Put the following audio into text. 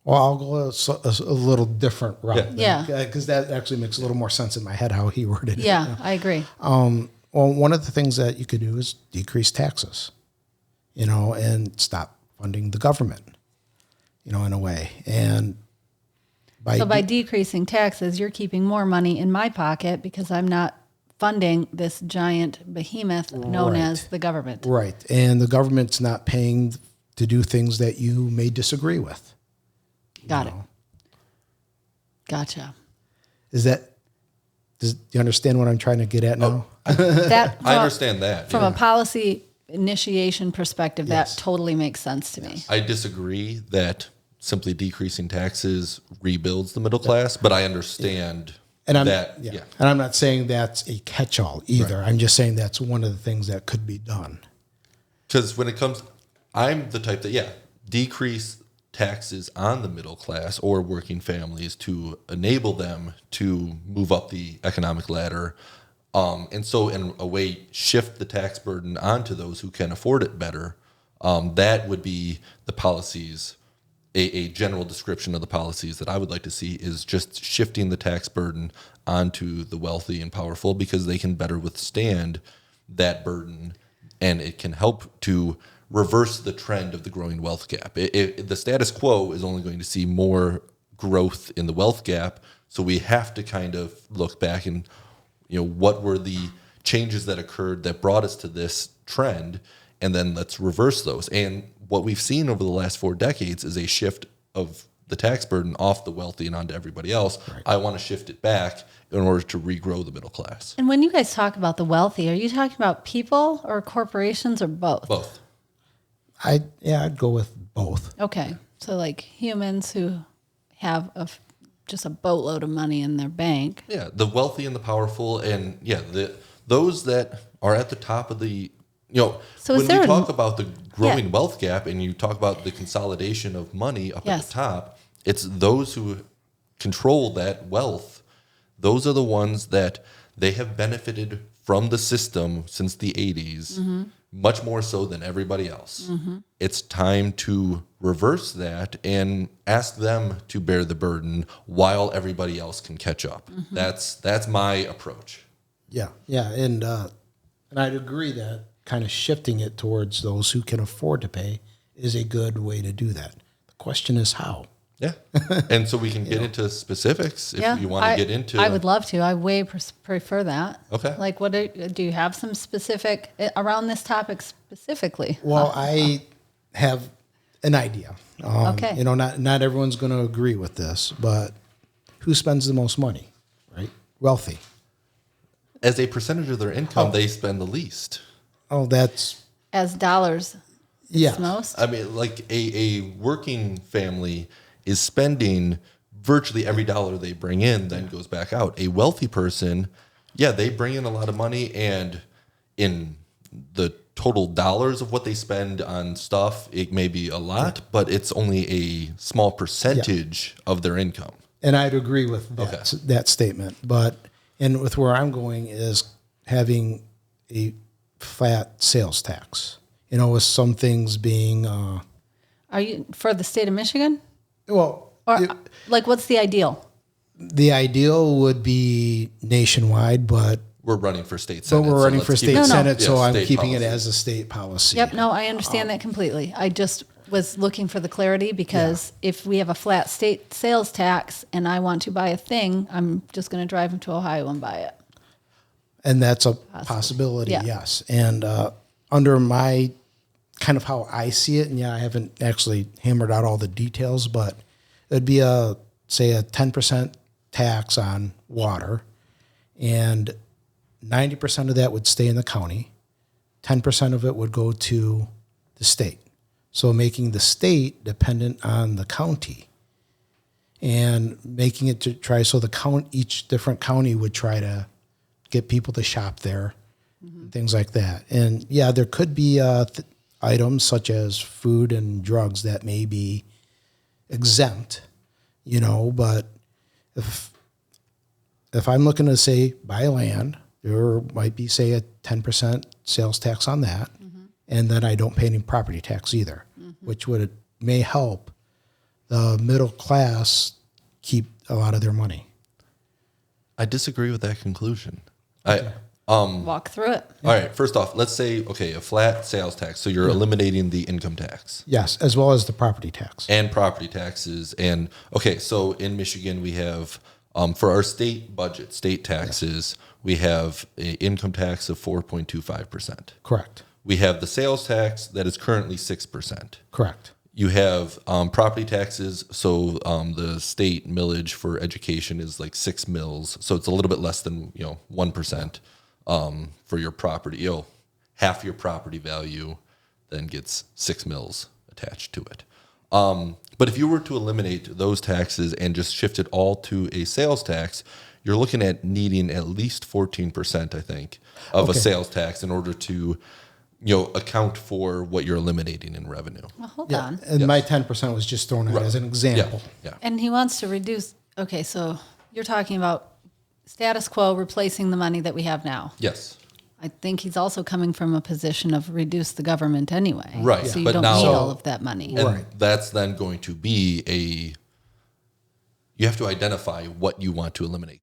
Well, I'll go a little different route. Yeah. Because that actually makes a little more sense in my head how he worded it. Yeah, I agree. Well, one of the things that you could do is decrease taxes, and stop funding the government, in a way. And by decreasing taxes, you're keeping more money in my pocket because I'm not funding this giant behemoth known as the government. Right. And the government's not paying to do things that you may disagree with. Got it. Gotcha. Do you understand what I'm trying to get at now? I understand that. From a policy initiation perspective, that totally makes sense to me. I disagree that simply decreasing taxes rebuilds the middle class, but I understand that. And I'm not saying that's a catch-all either. Right. I'm just saying that's one of the things that could be done. Because when it comes, I'm the type that, decrease taxes on the middle class or working families to enable them to move up the economic ladder. And so in a way, shift the tax burden onto those who can afford it better. That would be the policies. A general description of the policies that I would like to see is just shifting the tax burden onto the wealthy and powerful because they can better withstand that burden, and it can help to reverse the trend of the growing wealth gap. The status quo is only going to see more growth in the wealth gap, so we have to kind of look back and, what were the changes that occurred that brought us to this trend, and then let's reverse those. And what we've seen over the last 4 decades is a shift of the tax burden off the wealthy and onto everybody else. Right. I want to shift it back in order to regrow the middle class. And when you guys talk about the wealthy, are you talking about people or corporations or both? Both. I'd go with both. Okay. So like humans who have just a boatload of money in their bank. Yeah, the wealthy and the powerful, and those that are at the top of the, so when we talk about the growing wealth gap and you talk about the consolidation of money up at the top, it's those who control that wealth. Those are the ones that they have benefited from the system since the 80s, much more so than everybody else. It's time to reverse that and ask them to bear the burden while everybody else can catch up. That's my approach. Yeah, and I'd agree that kind of shifting it towards those who can afford to pay is a good way to do that. The question is how. Yeah, and so we can get into specifics if you want to get into. I would love to. I way prefer that. Okay. Like, what do you have some specific around this topic specifically? Well, I have an idea. Okay. Not everyone's going to agree with this, but who spends the most money, right? Wealthy. As a percentage of their income, they spend the least. Oh, that's... As dollars. Yeah. Most? I mean, like a working family is spending virtually every dollar they bring in then goes back out. A wealthy person, they bring in a lot of money, and in the total dollars of what they spend on stuff, it may be a lot, but it's only a small percentage of their income. And I'd agree with that statement. But with where I'm going is having a flat sales tax. With some things being... Are you for the state of Michigan? Well, what's the ideal? The ideal would be nationwide, but we're running for state senate. But we're running for state senate, so I'm keeping policy. It as a state policy. Yep, no, I understand that completely. I just was looking for the clarity because if we have a flat state sales tax and I want to buy a thing, I'm just going to drive into Ohio and buy it. And that's a possibility, yes. And under my kind of how I see it, and I haven't actually hammered out all the details, but it'd be say a 10% tax on water, and 90% of that would stay in the county. 10% of it would go to the state. So making the state dependent on the county and making it to try so each different county would try to get people to shop there, things like that. And there could be items such as food and drugs that may be exempt, but if I'm looking to say buy land, there might be say a 10% sales tax on that, and then I don't pay any property tax either, which may help the middle class keep a lot of their money. I disagree with that conclusion. Walk through it. All right. First off, let's say, okay, a flat sales tax. So you're eliminating the income tax. Yes, as well as the property tax. And property taxes. And okay, so in Michigan, we have, for our state budget, state taxes, we have an income tax of 4.25%. Correct. We have the sales tax that is currently 6%. Correct. You have property taxes. So the state millage for education is like 6 mils. So it's a little bit less than 1% for your property. Half your property value then gets 6 mils attached to it. But if you were to eliminate those taxes and just shift it all to a sales tax, you're looking at needing at least 14%, I think, of a sales tax in order to account for what you're eliminating in revenue. Well, hold on. And my 10% was just thrown out as an example. Yeah. And he wants to reduce. Okay, so you're talking about status quo replacing the money that we have now. Yes. I think he's also coming from a position of reduce the government anyway. Right. So you But don't now- need all of that money. And that's then going to be you have to identify what you want to eliminate.